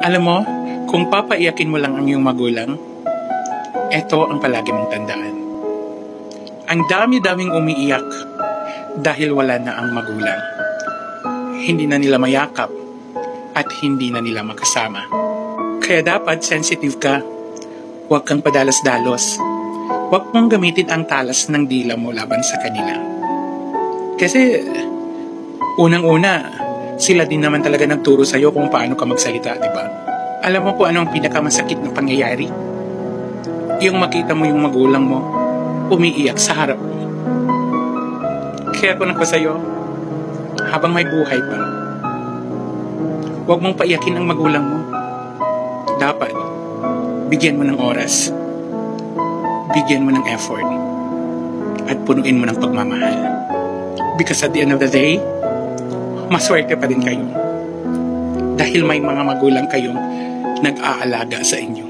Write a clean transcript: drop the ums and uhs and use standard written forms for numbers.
Alam mo, kung papaiyakin mo lang ang iyong magulang, eto ang palagi mong tandaan. Ang dami-daming umiiyak dahil wala na ang magulang. Hindi na nila mayakap at hindi na nila makasama. Kaya dapat sensitive ka. Huwag kang padalos-dalos. Huwag mong gamitin ang talas ng dila mo laban sa kanila. Kasi, unang-una, sila din naman talaga nagturo sa'yo kung paano ka magsalita, di ba? Alam mo kung ano ang pinakamasakit na pangyayari? Yung makita mo yung magulang mo, umiiyak sa harap mo. Kaya kung ako sa'yo, habang may buhay pa, huwag mong paiyakin ang magulang mo. Dapat, bigyan mo ng oras, bigyan mo ng effort, at punuin mo ng pagmamahal. Because at the end of the day, maswerte pa din kayo. Dahil may mga magulang kayong nag-aalaga sa inyo.